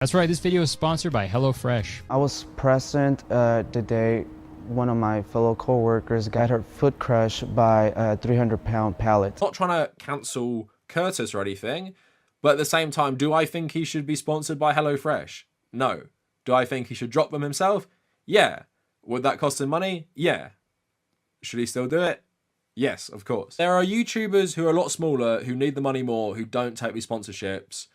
That's right, this video is sponsored by HelloFresh. I was present the day one of my fellow co-workers got her foot crushed by a 300-pound pallet. Not trying to cancel Kurtis or anything, but at the same time, do I think he should be sponsored by HelloFresh? No. Do I think he should drop them himself? Yeah. Would that cost him money? Yeah. Should he still do it? Yes, of course. There are YouTubers who are a lot smaller, who need the money more, who don't take these sponsorships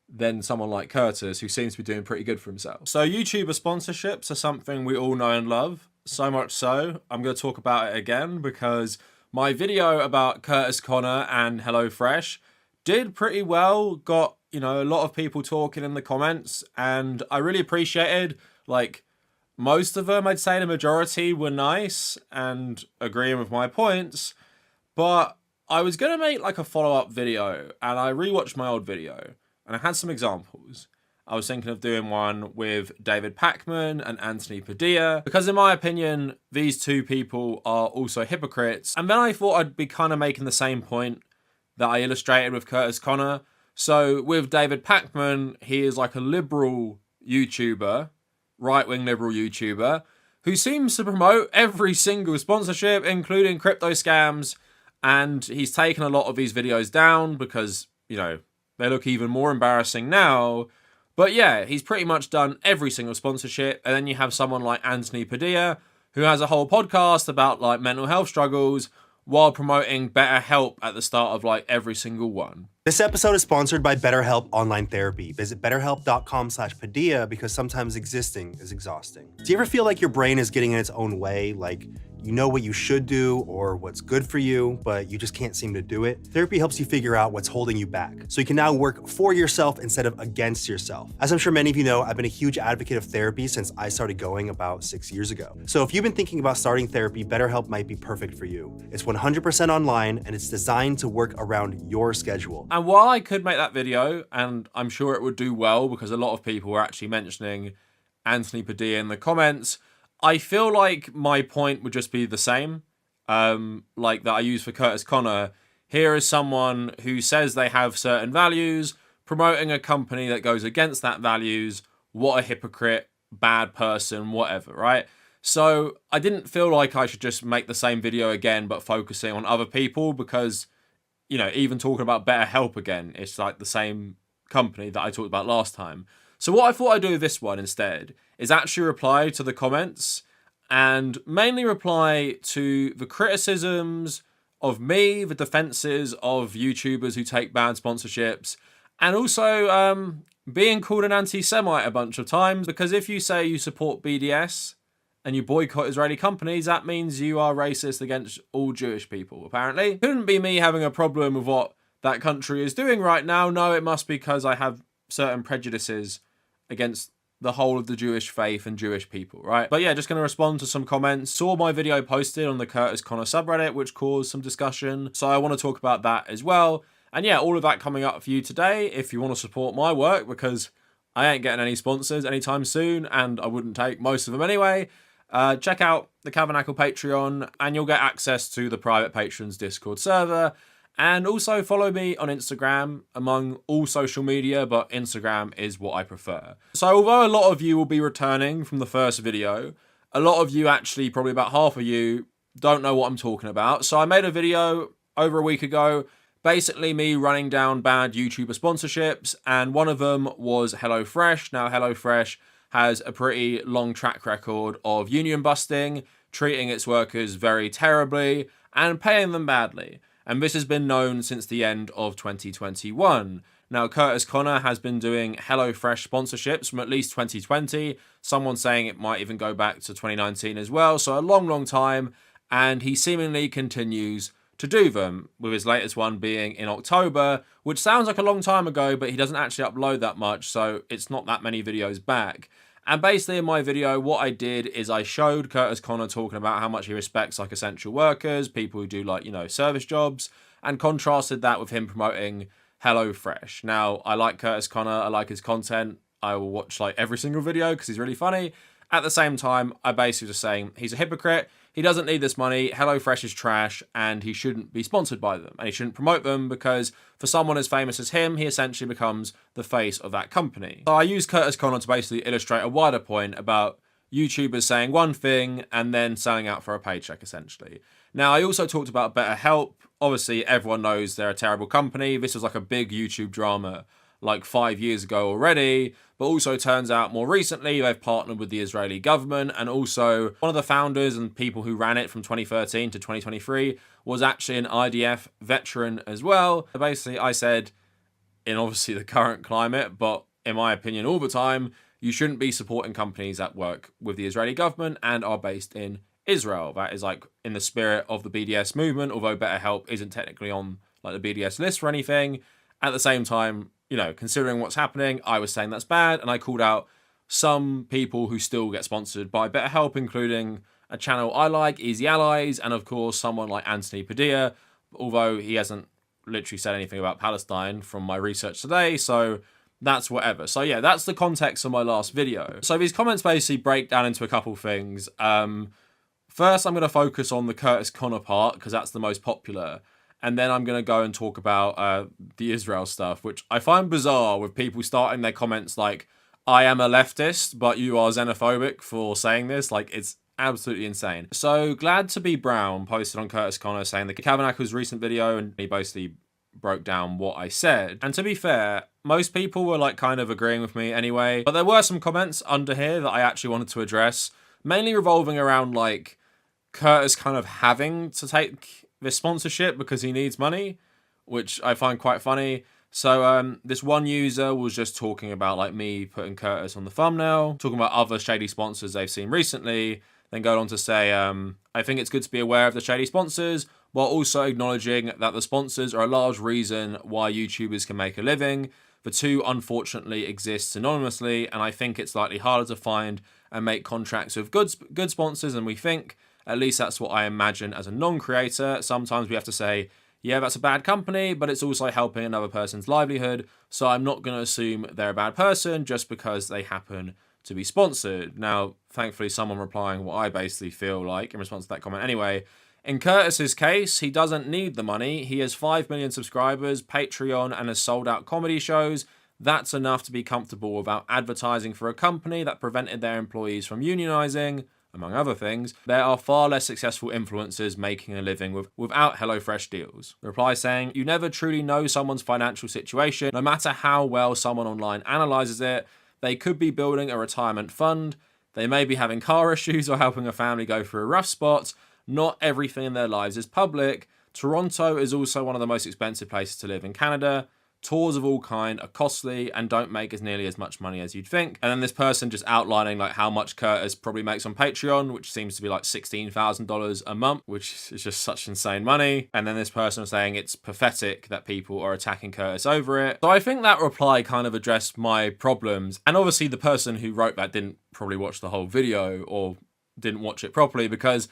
than someone like Kurtis, who seems to be doing pretty good for himself. So YouTuber sponsorships are something we all know and love. So much so, I'm going to talk about it again because my video about Kurtis Conner and HelloFresh did pretty well, got, a lot of people talking in the comments, and I really appreciated, most of them, I'd say the majority were nice and agreeing with my points, but I was going to make a follow-up video, and I rewatched my old video, and I had some examples. I was thinking of doing one with David Pakman and Anthony Padilla, because in my opinion, these two people are also hypocrites. And then I thought I'd be kind of making the same point that I illustrated with Kurtis Conner. So with David Pakman, he is a liberal YouTuber, right-wing liberal YouTuber, who seems to promote every single sponsorship, including crypto scams. And he's taken a lot of these videos down because, they look even more embarrassing now. But yeah, he's pretty much done every single sponsorship. And then you have someone like Anthony Padilla, who has a whole podcast about mental health struggles while promoting BetterHelp at the start of every single one. This episode is sponsored by BetterHelp Online Therapy. Visit betterhelp.com/Padilla because sometimes existing is exhausting. Do you ever feel like your brain is getting in its own way? You know what you should do or what's good for you, but you just can't seem to do it? Therapy helps you figure out what's holding you back, so you can now work for yourself instead of against yourself. As I'm sure many of you know, I've been a huge advocate of therapy since I started going about 6 years ago. So if you've been thinking about starting therapy, BetterHelp might be perfect for you. It's 100% online and it's designed to work around your schedule. And while I could make that video, and I'm sure it would do well because a lot of people were actually mentioning Anthony Padilla in the comments, I feel like my point would just be the same, that I use for Kurtis Conner. Here is someone who says they have certain values, promoting a company that goes against that values. What a hypocrite, bad person, whatever, right? So I didn't feel like I should just make the same video again, but focusing on other people because, even talking about BetterHelp again, it's the same company that I talked about last time. So what I thought I'd do with this one instead is actually reply to the comments and mainly reply to the criticisms of me, the defenses of YouTubers who take bad sponsorships, and also being called an anti-Semite a bunch of times, because if you say you support BDS and you boycott Israeli companies, that means you are racist against all Jewish people, apparently. Couldn't be me having a problem with what that country is doing right now. No, it must be because I have certain prejudices against the whole of the Jewish faith and Jewish people, right? But yeah, just going to respond to some comments. Saw my video posted on the Kurtis Conner subreddit, which caused some discussion. So I want to talk about that as well. And yeah, all of that coming up for you today. If you want to support my work, because I ain't getting any sponsors anytime soon, and I wouldn't take most of them anyway, check out the Kavernacle Patreon, and you'll get access to the private patrons Discord server. And also follow me on Instagram among all social media, but Instagram is what I prefer. So although a lot of you will be returning from the first video, a lot of you actually, probably about half of you, don't know what I'm talking about. So I made a video over a week ago, basically me running down bad YouTuber sponsorships, and one of them was HelloFresh. Now HelloFresh has a pretty long track record of union busting, treating its workers very terribly, and paying them badly. And this has been known since the end of 2021. Now, Kurtis Conner has been doing HelloFresh sponsorships from at least 2020. Someone saying it might even go back to 2019 as well. So a long, long time. And he seemingly continues to do them, with his latest one being in October, which sounds like a long time ago, but he doesn't actually upload that much. So it's not that many videos back. And basically in my video, what I did is I showed Kurtis Conner talking about how much he respects essential workers, people who do service jobs, and contrasted that with him promoting HelloFresh. Now, I like Kurtis Conner, I like his content, I will watch every single video because he's really funny. At the same time, I basically just saying he's a hypocrite. He doesn't need this money. HelloFresh is trash and he shouldn't be sponsored by them. And he shouldn't promote them because for someone as famous as him, he essentially becomes the face of that company. So I use Kurtis Connor to basically illustrate a wider point about YouTubers saying one thing and then selling out for a paycheck, essentially. Now, I also talked about BetterHelp. Obviously, everyone knows they're a terrible company. This was like a big YouTube drama like 5 years ago already, but also turns out more recently they've partnered with the Israeli government, and also one of the founders and people who ran it from 2013 to 2023 was actually an IDF veteran as well. So basically, I said, in obviously the current climate, but in my opinion all the time, you shouldn't be supporting companies that work with the Israeli government and are based in Israel. That is like in the spirit of the BDS movement, although BetterHelp isn't technically on like the BDS list for anything. At the same time, you know, considering what's happening, I was saying that's bad, and I called out some people who still get sponsored by BetterHelp, including a channel I like, Easy Allies, and of course someone like Anthony Padilla, although he hasn't literally said anything about Palestine from my research today, so that's whatever. So yeah, that's the context of my last video. So these comments basically break down into a couple things. First, I'm going to focus on the Kurtis Connor part, because that's the most popular. And then I'm going to go and talk about the Israel stuff, which I find bizarre with people starting their comments like, I am a leftist, but you are xenophobic for saying this. Like, it's absolutely insane. So, Glad to Be Brown posted on Kurtis Connor saying the Kavernacle's recent video, and he basically broke down what I said. And to be fair, most people were like kind of agreeing with me anyway, but there were some comments under here that I actually wanted to address, mainly revolving around like Kurtis kind of having to take this sponsorship because he needs money, which I find quite funny. So this one user was just talking about like me putting Kurtis on the thumbnail, talking about other shady sponsors they've seen recently, then going on to say, I think it's good to be aware of the shady sponsors, while also acknowledging that the sponsors are a large reason why YouTubers can make a living. The two unfortunately exist synonymously, and I think it's slightly harder to find and make contracts with good sponsors than we think. At least that's what I imagine as a non-creator. Sometimes we have to say, yeah, that's a bad company, but it's also helping another person's livelihood. So I'm not going to assume they're a bad person just because they happen to be sponsored. Now, thankfully, someone replying what I basically feel like in response to that comment anyway. In Kurtis's case, he doesn't need the money. He has 5 million subscribers, Patreon, and has sold out comedy shows. That's enough to be comfortable without advertising for a company that prevented their employees from unionizing. Among other things, there are far less successful influencers making a living without HelloFresh deals. The reply saying, you never truly know someone's financial situation, no matter how well someone online analyzes it. They could be building a retirement fund, they may be having car issues or helping a family go through a rough spot. Not everything in their lives is public. Toronto is also one of the most expensive places to live in Canada. Tours of all kind are costly and don't make as nearly as much money as you'd think. And then this person just outlining like how much Kurtis probably makes on Patreon, which seems to be like $16,000 a month, which is just such insane money. And then this person was saying it's pathetic that people are attacking Kurtis over it. So I think that reply kind of addressed my problems. And obviously the person who wrote that didn't probably watch the whole video or didn't watch it properly, because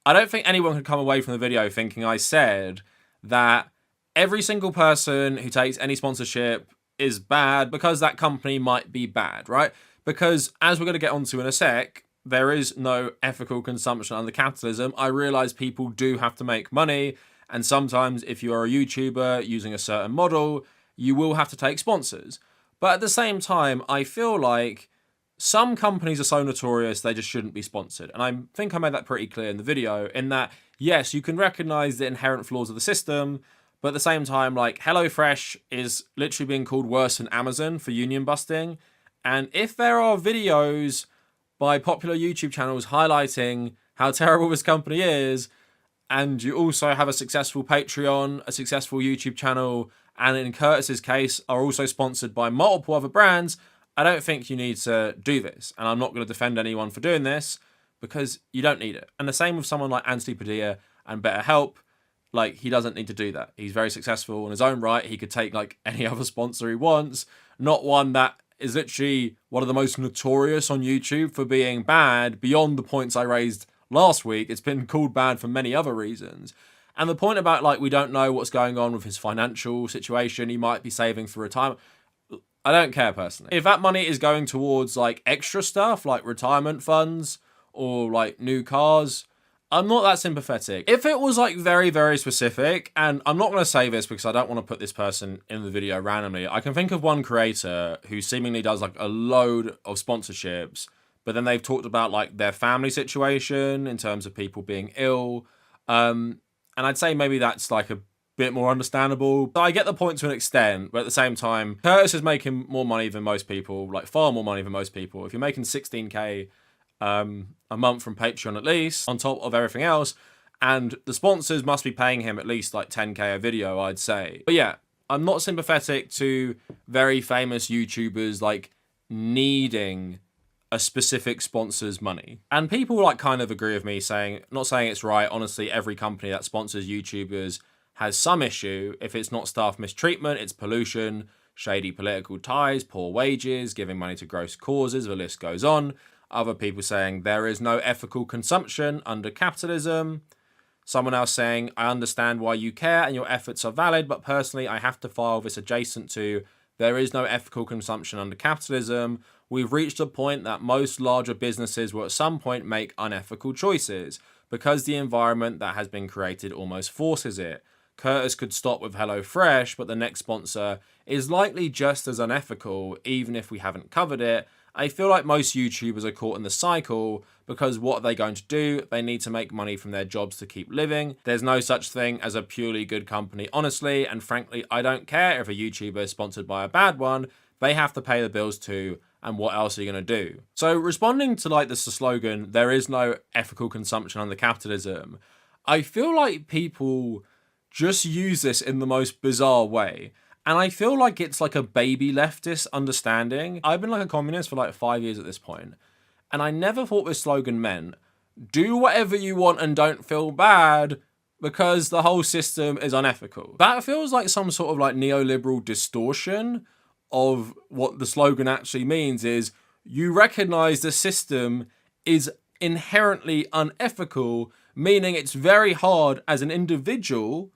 I don't think anyone could come away from the video thinking I said that every single person who takes any sponsorship is bad because that company might be bad, right? Because as we're going to get onto in a sec, there is no ethical consumption under capitalism. I realize people do have to make money, and sometimes if you are a YouTuber using a certain model, you will have to take sponsors. But at the same time, I feel like some companies are so notorious they just shouldn't be sponsored. And I think I made that pretty clear in the video, in that, yes, you can recognize the inherent flaws of the system, but at the same time, like, HelloFresh is literally being called worse than Amazon for union busting. And if there are videos by popular YouTube channels highlighting how terrible this company is, and you also have a successful Patreon, a successful YouTube channel, and in Kurtis's case, are also sponsored by multiple other brands, I don't think you need to do this. And I'm not going to defend anyone for doing this, because you don't need it. And the same with someone like Anthony Padilla and BetterHelp. Like, he doesn't need to do that. He's very successful in his own right. He could take, like, any other sponsor he wants. Not one that is literally one of the most notorious on YouTube for being bad beyond the points I raised last week. It's been called bad for many other reasons. And the point about, like, we don't know what's going on with his financial situation. He might be saving for retirement. I don't care personally. If that money is going towards like extra stuff like retirement funds or like new cars, I'm not that sympathetic. If it was like very, very specific, and I'm not going to say this because I don't want to put this person in the video randomly. I can think of one creator who seemingly does like a load of sponsorships, but then they've talked about like their family situation in terms of people being ill. And I'd say maybe that's like a bit more understandable. I get the point to an extent, but at the same time, Kurtis is making more money than most people, like far more money than most people. If you're making 16k a month from Patreon at least, on top of everything else, and the sponsors must be paying him at least like 10k a video, I'd say. But yeah, I'm not sympathetic to very famous YouTubers like needing a specific sponsor's money. And people like kind of agree with me, saying, not saying it's right, honestly, every company that sponsors YouTubers has some issue. If it's not staff mistreatment, it's pollution, shady political ties, poor wages, giving money to gross causes, the list goes on. Other people saying there is no ethical consumption under capitalism. Someone else saying, I understand why you care and your efforts are valid, but personally I have to file this adjacent to there is no ethical consumption under capitalism. We've reached a point that most larger businesses will at some point make unethical choices because the environment that has been created almost forces it. Kurtis could stop with HelloFresh, but the next sponsor is likely just as unethical, even if we haven't covered it. I feel like most YouTubers are caught in the cycle because what are they going to do? They need to make money from their jobs to keep living. There's no such thing as a purely good company, honestly, and frankly, I don't care if a YouTuber is sponsored by a bad one. They have to pay the bills too, and what else are you going to do? So responding to like this slogan, there is no ethical consumption under capitalism, I feel like people just use this in the most bizarre way. And I feel like it's like a baby leftist understanding. I've been like a communist for like 5 years at this point, and I never thought this slogan meant do whatever you want and don't feel bad because the whole system is unethical. That feels like some sort of like neoliberal distortion of what the slogan actually means is you recognize the system is inherently unethical, meaning it's very hard as an individual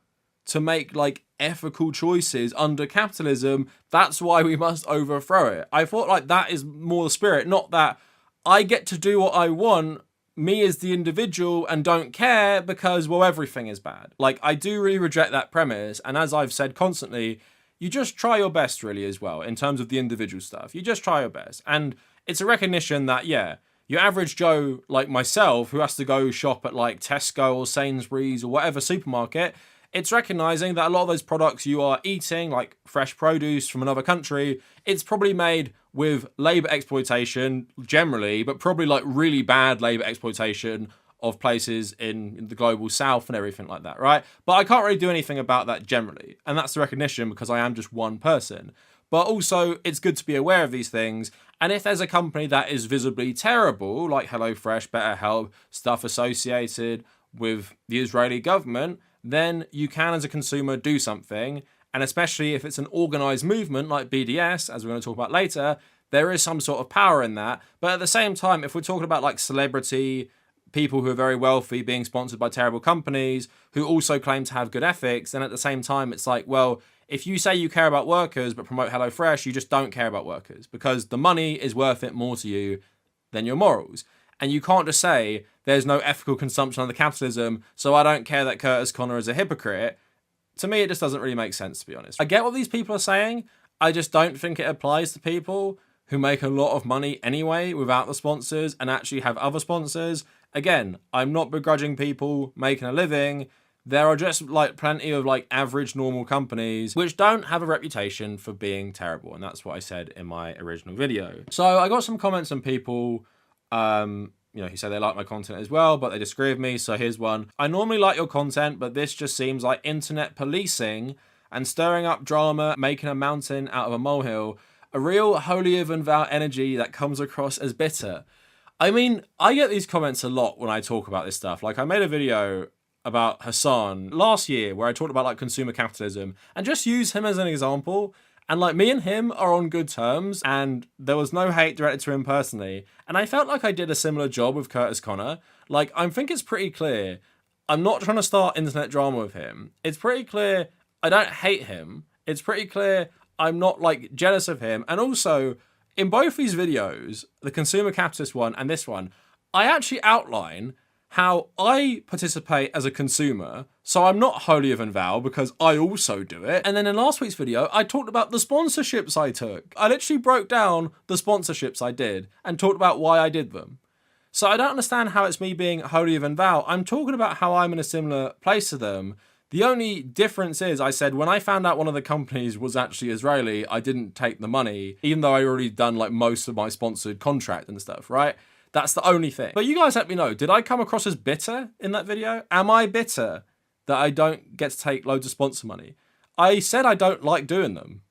to make like ethical choices under capitalism. That's why we must overthrow it. I thought like that is more the spirit, not that I get to do what I want, me as the individual, and don't care because, well, everything is bad. Like, I do really reject that premise. And as I've said constantly, you just try your best really as well in terms of the individual stuff. You just try your best. And it's a recognition that, yeah, your average Joe like myself who has to go shop at like Tesco or Sainsbury's or whatever supermarket, it's recognizing that a lot of those products you are eating, like fresh produce from another country, it's probably made with labor exploitation generally, but probably like really bad labor exploitation of places in the global south and everything like that, right? But I can't really do anything about that generally. And that's the recognition because I am just one person. But also, it's good to be aware of these things. And if there's a company that is visibly terrible, like HelloFresh, BetterHelp, stuff associated with the Israeli government, then you can, as a consumer, do something. And especially if it's an organized movement like BDS, as we're going to talk about later, there is some sort of power in that. But at the same time, if we're talking about like celebrity, people who are very wealthy being sponsored by terrible companies who also claim to have good ethics, then at the same time, it's like, well, if you say you care about workers but promote HelloFresh, you just don't care about workers because the money is worth it more to you than your morals. And you can't just say there's no ethical consumption under capitalism, so I don't care that Kurtis Conner is a hypocrite. To me, it just doesn't really make sense, to be honest. I get what these people are saying. I just don't think it applies to people who make a lot of money anyway without the sponsors and actually have other sponsors. Again, I'm not begrudging people making a living. There are just like plenty of like average normal companies which don't have a reputation for being terrible. And that's what I said in my original video. So I got some comments from people who say they like my content as well, but they disagree with me. So here's one. I normally like your content, but this just seems like internet policing and stirring up drama, making a mountain out of a molehill, a real holier than thou energy that comes across as bitter. I mean, I get these comments a lot when I talk about this stuff. Like I made a video about Hassan last year where I talked about like consumer capitalism and just use him as an example. And like me and him are on good terms and there was no hate directed to him personally. And I felt like I did a similar job with Kurtis Conner. Like I think it's pretty clear I'm not trying to start internet drama with him. It's pretty clear I don't hate him. It's pretty clear I'm not like jealous of him. And also, in both these videos, the consumer capitalist one and this one, I actually outline how I participate as a consumer, so I'm not holier than thou because I also do it. And then in last week's video, I talked about the sponsorships I took. I literally broke down the sponsorships I did and talked about why I did them. So I don't understand how it's me being holier than thou. I'm talking about how I'm in a similar place to them. The only difference is I said when I found out one of the companies was actually Israeli, I didn't take the money, even though I already done like most of my sponsored contract and stuff, right? That's the only thing. But you guys let me know, did I come across as bitter in that video? Am I bitter that I don't get to take loads of sponsor money? I said I don't like doing them.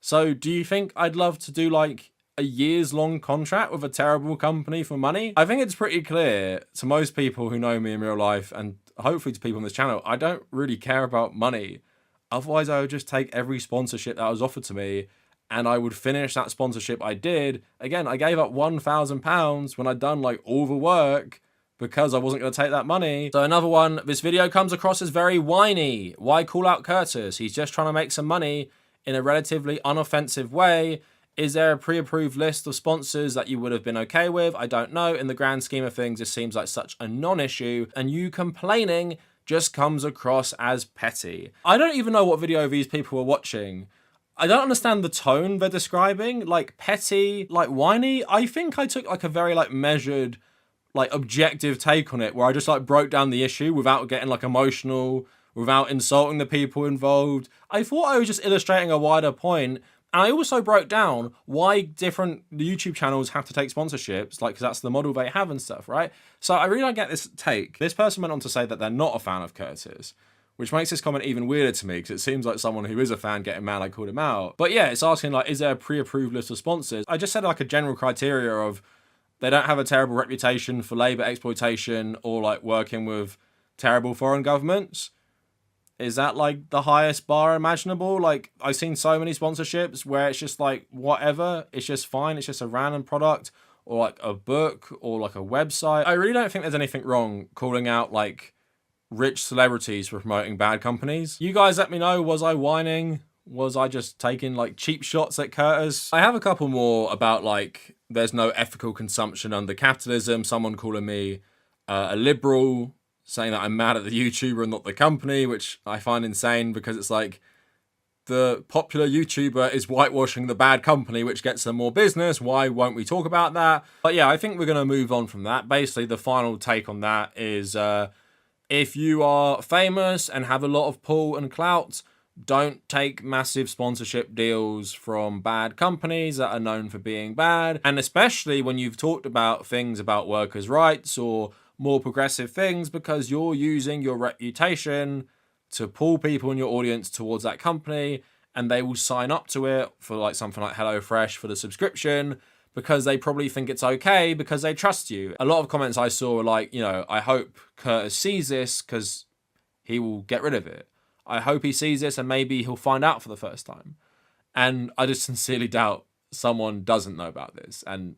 So do you think I'd love to do like a years long contract with a terrible company for money? I think it's pretty clear to most people who know me in real life and hopefully to people on this channel, I don't really care about money. Otherwise I would just take every sponsorship that was offered to me and I would finish that sponsorship I did. Again, I gave up £1,000 when I'd done like all the work because I wasn't going to take that money. So another one, this video comes across as very whiny. Why call out Kurtis? He's just trying to make some money in a relatively unoffensive way. Is there a pre-approved list of sponsors that you would have been okay with? I don't know. In the grand scheme of things, this seems like such a non-issue, and you complaining just comes across as petty. I don't even know what video these people were watching. I don't understand the tone they're describing, like petty, like whiny. I think I took like a very like measured, like objective take on it where I just like broke down the issue without getting like emotional, without insulting the people involved. I thought I was just illustrating a wider point. And I also broke down why different YouTube channels have to take sponsorships, like, because that's the model they have and stuff, right? So I really don't get this take. This person went on to say that they're not a fan of Kurtis, which makes this comment even weirder to me because it seems like someone who is a fan getting mad I called him out. But yeah, it's asking like, is there a pre-approved list of sponsors? I just said like a general criteria of they don't have a terrible reputation for labor exploitation or like working with terrible foreign governments. Is that like the highest bar imaginable? Like I've seen so many sponsorships where it's just like whatever, it's just fine. It's just a random product or like a book or like a website. I really don't think there's anything wrong calling out like rich celebrities for promoting bad companies. You guys let me know, was I whining? Was I just taking like cheap shots at Kurtis? I have a couple more about like there's no ethical consumption under capitalism. Someone calling me a liberal, saying that I'm mad at the YouTuber and not the company, which I find insane because it's like the popular YouTuber is whitewashing the bad company, which gets them more business. Why won't we talk about that? But yeah, I think we're going to move on from that. Basically, the final take on that is if you are famous and have a lot of pull and clout, don't take massive sponsorship deals from bad companies that are known for being bad. And especially when you've talked about things about workers' rights or more progressive things, because you're using your reputation to pull people in your audience towards that company and they will sign up to it for like something like HelloFresh for the subscription because they probably think it's okay because they trust you. A lot of comments I saw were like, you know, I hope Kurtis sees this because he will get rid of it. I hope he sees this and maybe he'll find out for the first time. And I just sincerely doubt someone doesn't know about this. And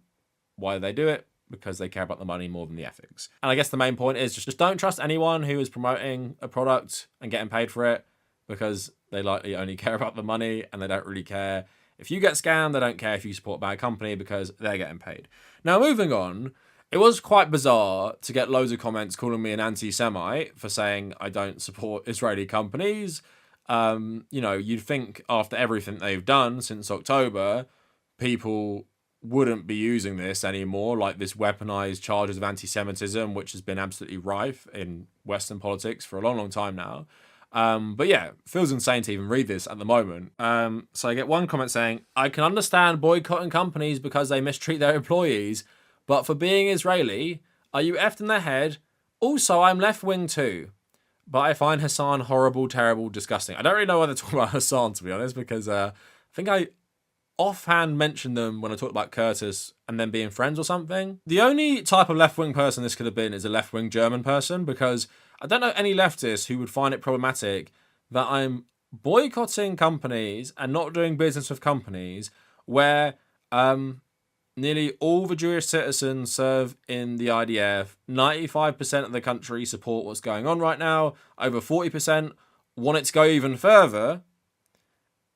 why do they do it? Because they care about the money more than the ethics. And I guess the main point is just don't trust anyone who is promoting a product and getting paid for it because they likely only care about the money and they don't really care. If you get scammed, they don't care if you support a bad company because they're getting paid. Now, moving on, it was quite bizarre to get loads of comments calling me an anti-Semite for saying I don't support Israeli companies. You know, you'd think after everything they've done since October, people wouldn't be using this anymore, like this weaponized charges of anti-Semitism, which has been absolutely rife in Western politics for a long, long time now. But yeah, it feels insane to even read this at the moment. So I get one comment saying, I can understand boycotting companies because they mistreat their employees, but for being Israeli, are you effed in the head? Also, I'm left-wing too. But I find Hassan horrible, terrible, disgusting. I don't really know why they're talking about Hassan, to be honest, because I think I offhand mentioned them when I talked about Kurtis and them being friends or something. The only type of left-wing person this could have been is a left-wing German person, because I don't know any leftists who would find it problematic that I'm boycotting companies and not doing business with companies where nearly all the Jewish citizens serve in the IDF. 95% of the country support what's going on right now. Over 40% want it to go even further.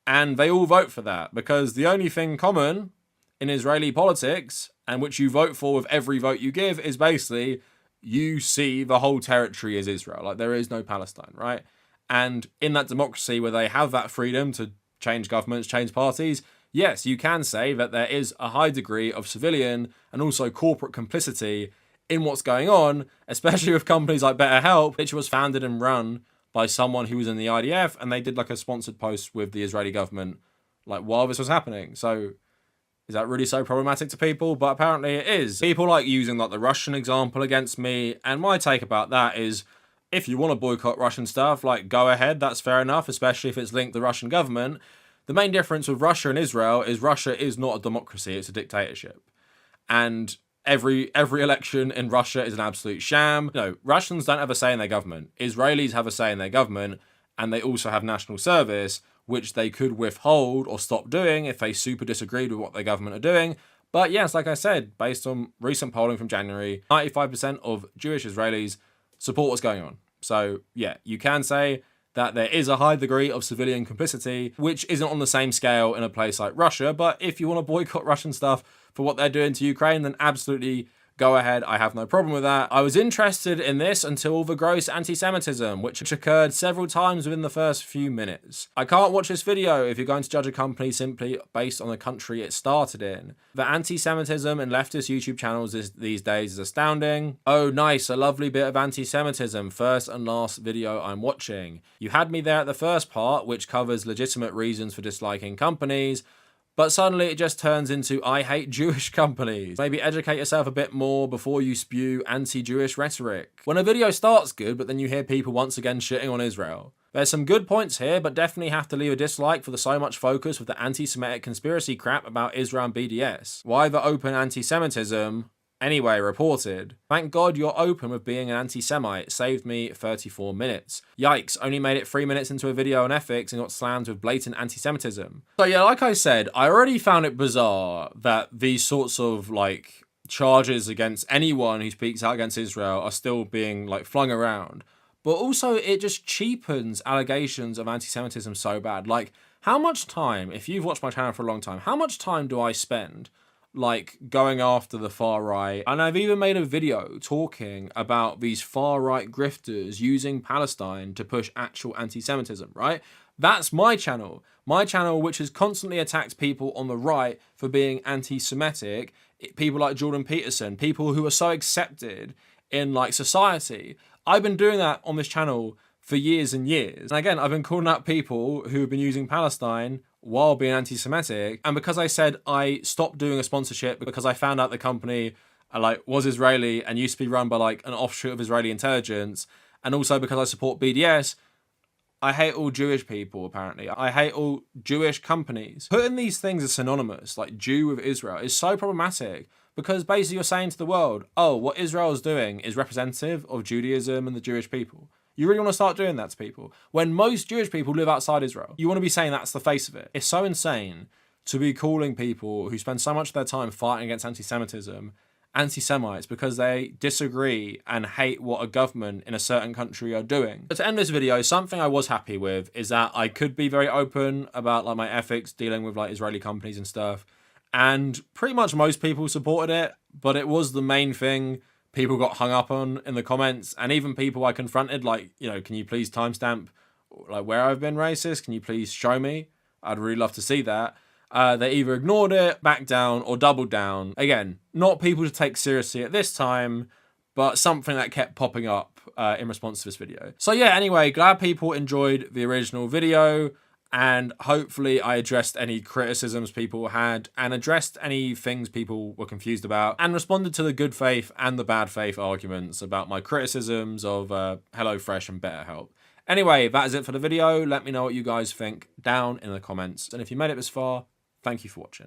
And they all vote for that because the only thing common in Israeli politics, and which you vote for with every vote you give, is basically you see the whole territory as Israel. Like, there is no Palestine, right? And in that democracy where they have that freedom to change governments, change parties, yes, you can say that there is a high degree of civilian and also corporate complicity in what's going on, especially with companies like BetterHelp, which was founded and run by someone who was in the IDF, and they did like a sponsored post with the Israeli government like while this was happening. So is that really so problematic to people? But apparently it is. People like using like the Russian example against me, and my take about that is, if you want to boycott Russian stuff, like, go ahead, that's fair enough, especially if it's linked to the Russian government. The main difference with Russia and Israel is Russia is not a democracy, it's a dictatorship. And every election in Russia is an absolute sham. No, Russians don't have a say in their government. Israelis have a say in their government, and they also have national service, which they could withhold or stop doing if they super disagreed with what their government are doing. But yes, like I said, based on recent polling from January, 95% of Jewish Israelis support what's going on. So yeah, you can say that there is a high degree of civilian complicity, which isn't on the same scale in a place like Russia. But if you want to boycott Russian stuff for what they're doing to Ukraine, then absolutely go ahead. I have no problem with that. I was interested in this until the gross anti-Semitism, which occurred several times within the first few minutes. I can't watch this video if you're going to judge a company simply based on the country it started in. The anti-Semitism in leftist YouTube channels these days is astounding. Oh, nice, a lovely bit of anti-Semitism. First and last video I'm watching. You had me there at the first part, which covers legitimate reasons for disliking companies, but suddenly it just turns into I hate Jewish companies. Maybe educate yourself a bit more before you spew anti-Jewish rhetoric. When a video starts good, but then you hear people once again shitting on Israel. There's some good points here, but definitely have to leave a dislike for the so much focus with the anti-Semitic conspiracy crap about Israel and BDS. Why the open anti-Semitism? Anyway, reported. Thank God you're open with being an anti-Semite. Saved me 34 minutes. Yikes, only made it 3 minutes into a video on ethics and got slammed with blatant anti-Semitism. So yeah, like I said, I already found it bizarre that these sorts of like charges against anyone who speaks out against Israel are still being like flung around. But also it just cheapens allegations of anti-Semitism so bad. Like, how much time, if you've watched my channel for a long time, how much time do I spend like going after the far right? And I've even made a video talking about these far right grifters using Palestine to push actual anti-Semitism, right? That's my channel which has constantly attacked people on the right for being anti-Semitic, people like Jordan Peterson, people who are so accepted in like society. I've been doing that on this channel for years and years. And again, I've been calling out people who have been using Palestine while being anti-Semitic. And because I said I stopped doing a sponsorship because I found out the company was Israeli and used to be run by like an offshoot of Israeli intelligence, and also because I support BDS, I hate all Jewish people, apparently. I hate all Jewish companies. Putting these things as synonymous, like Jew with Israel, is so problematic because basically you're saying to the world, oh, what Israel is doing is representative of Judaism and the Jewish people. You really want to start doing that to people when most Jewish people live outside Israel? You want to be saying that's the face of it. It's so insane to be calling people who spend so much of their time fighting against anti-Semitism anti-Semites because they disagree and hate what a government in a certain country are doing. But to end this video, something I was happy with is that I could be very open about like my ethics dealing with like Israeli companies and stuff, and pretty much most people supported it, but it was the main thing people got hung up on in the comments. And even people I confronted, like, you know, can you please timestamp like where I've been racist? Can you please show me? I'd really love to see that. They either ignored it, backed down, or doubled down. Again, not people to take seriously at this time, but something that kept popping up in response to this video. So yeah, anyway, glad people enjoyed the original video, and hopefully I addressed any criticisms people had and addressed any things people were confused about and responded to the good faith and the bad faith arguments about my criticisms of HelloFresh and BetterHelp. Anyway, that is it for the video. Let me know what you guys think down in the comments. And if you made it this far, thank you for watching.